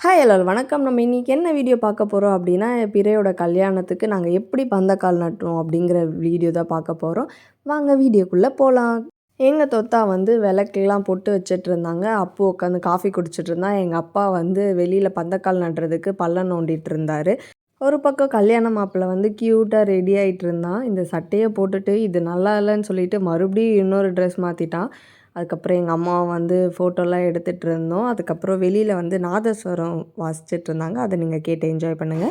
Hi எல்லாரும் வணக்கம். நம்ம இன்னைக்கு என்ன வீடியோ பார்க்க போறோம் அப்படின்னா, பிறையோட கல்யாணத்துக்கு நாங்க எப்படி பந்தக்கால் நட்டோம் அப்படிங்கிற வீடியோ தான் பார்க்க போறோம். வாங்க வீடியோக்குள்ள போலாம். எங்க தொத்தா வந்து விளக்கெல்லாம் பொட்டு வச்சுட்ருந்தாங்க. அப்பு உட்காந்து காஃபி குடிச்சிட்ருந்தான். எங்க அப்பா வந்து வெளியில பந்தக்கால் நடுறதுக்கு பள்ளம் நோண்டிட்டு இருந்தாரு. ஒரு பக்கம் கல்யாண மாப்பிள்ளை வந்து கியூட்டா ரெடி ஆயிட்டு இருந்தான். இந்த சட்டைய போட்டுட்டு இது நல்லா இல்லன்னு சொல்லிட்டு மறுபடியும் இன்னொரு ட்ரெஸ் மாத்திட்டான். அதுக்கப்புறம் எங்க அம்மா வந்து ஃபோட்டோலாம் எடுத்துட்டு இருந்தோம். அதுக்கப்புறம் வெளியில வந்து நாதஸ்வரம் வாசிச்சுட்டு இருந்தாங்க. அத நீங்க கேட்டு என்ஜாய் பண்ணுங்க.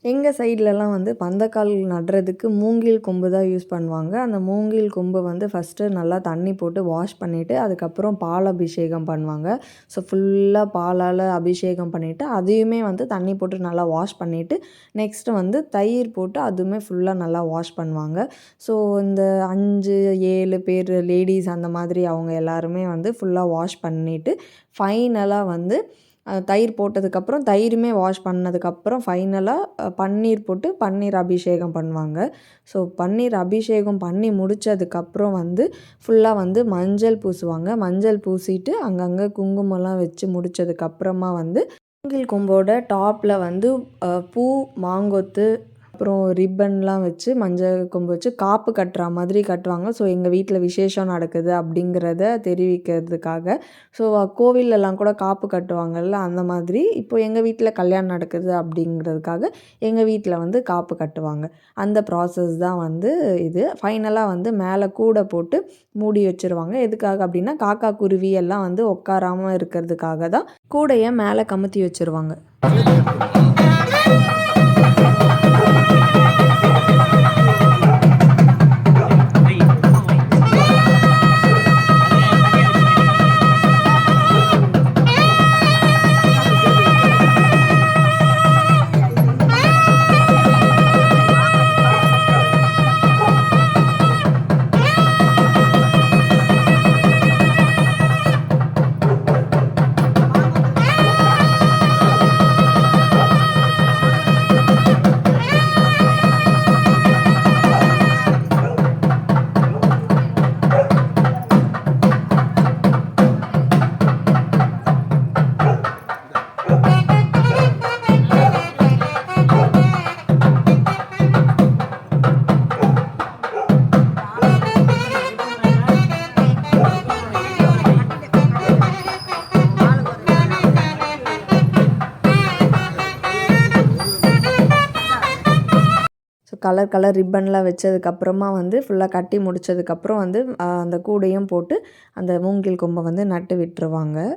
எங்க சைட்லலாம் வந்து பந்தக்கால் நடுறதுக்கு மூங்கில் கொம்பு தான் யூஸ் பண்ணுவாங்க. அந்த மூங்கில் கொம்பு வந்து ஃபஸ்ட்டு நல்லா தண்ணி போட்டு வாஷ் பண்ணிவிட்டு அதுக்கப்புறம் பால் அபிஷேகம் பண்ணுவாங்க. ஸோ ஃபுல்லாக பாலால் அபிஷேகம் பண்ணிவிட்டு அதையுமே வந்து தண்ணி போட்டு நல்லா வாஷ் பண்ணிவிட்டு நெக்ஸ்ட்டு வந்து தயிர் போட்டு அதுவுமே ஃபுல்லாக நல்லா வாஷ் பண்ணுவாங்க. ஸோ இந்த 5, 7 பேர் லேடீஸ் அந்த மாதிரி அவங்க எல்லாருமே வந்து ஃபுல்லாக வாஷ் பண்ணிவிட்டு ஃபைனலாக வந்து தயிர் போட்டதுக்கப்புறம் தயிருமே வாஷ் பண்ணதுக்கப்புறம் ஃபைனலாக பன்னீர் போட்டு பன்னீர் அபிஷேகம் பண்ணுவாங்க. ஸோ பன்னீர் அபிஷேகம் பண்ணி முடித்ததுக்கப்புறம் வந்து ஃபுல்லாக வந்து மஞ்சள் பூசுவாங்க. மஞ்சள் பூசிட்டு அங்கங்கே குங்குமம்லாம் வச்சு முடித்ததுக்கப்புறமா வந்து மூங்கில் கொம்போட டாப்பில் வந்து பூ, மாங்கொத்து அப்புறம் ரிப்பன்லாம் வச்சு மஞ்சள் கொம்பு வச்சு காப்பு கட்டுற மாதிரி கட்டுவாங்க. ஸோ எங்கள் வீட்டில் விசேஷம் நடக்குது அப்படிங்கிறத தெரிவிக்கிறதுக்காக. ஸோ கோவில்லலாம் கூட காப்பு கட்டுவாங்கள்ல, அந்த மாதிரி இப்போது எங்கள் வீட்டில் கல்யாணம் நடக்குது அப்படிங்கிறதுக்காக எங்கள் வீட்டில் வந்து காப்பு கட்டுவாங்க. அந்த ப்ராசஸ் தான் வந்து இது. ஃபைனலாக வந்து மேலே கூடை போட்டு மூடி வச்சுருவாங்க. எதுக்காக அப்படின்னா காக்கா குருவி எல்லாம் வந்து உட்காராமல் இருக்கிறதுக்காக தான் கூடையை மேலே கமுத்தி வச்சுருவாங்க. ஸோ கலர் ரிப்பன்லாம் வச்சதுக்கப்புறமா வந்து ஃபுல்லாக கட்டி முடித்ததுக்கப்புறம் வந்து அந்த கூடையும் போட்டு அந்த மூங்கில் கொம்பை வந்து நட்டு விட்டுருவாங்க.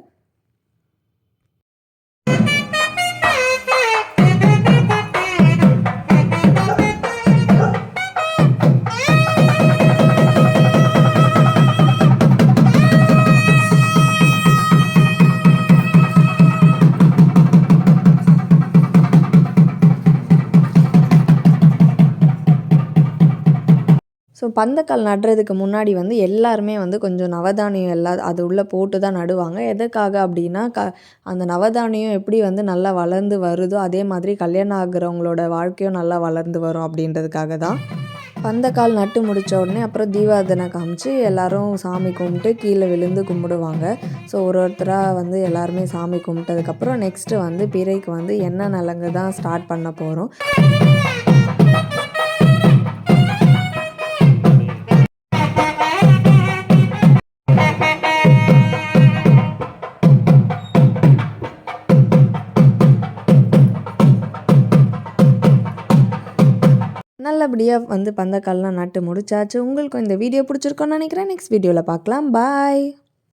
ஸோ பந்தக்கால் நடுறதுக்கு முன்னாடி வந்து எல்லாருமே வந்து கொஞ்சம் நவதானியம் எல்லாம் அது உள்ளே போட்டு தான் நடுவாங்க. எதுக்காக அப்படின்னா அந்த நவதானியம் எப்படி வந்து நல்லா வளர்ந்து வருதோ அதே மாதிரி கல்யாணம் ஆகுறவங்களோட வாழ்க்கையும் நல்லா வளர்ந்து வரும் அப்படின்றதுக்காக தான். பந்தக்கால் நட்டு முடித்த உடனே அப்புறம் தீபாரதனை காமிச்சு எல்லோரும் சாமி கும்பிட்டு கீழே விழுந்து கும்பிடுவாங்க. ஸோ ஒருத்தராக வந்து எல்லாருமே சாமி கும்பிட்டதுக்கப்புறம் நெக்ஸ்ட்டு வந்து பிறைக்கு வந்து எண்ணெய் நலங்கு தான் ஸ்டார்ட் பண்ண போகிறோம். நல்லபடியாக வந்து பந்தக்கால்லாம் நட்டு முடிச்சாச்சு. உங்களுக்கும் இந்த வீடியோ பிடிச்சிருக்கோன்னு நினைக்கிறேன். நெக்ஸ்ட் வீடியோவில் பார்க்கலாம். பாய்.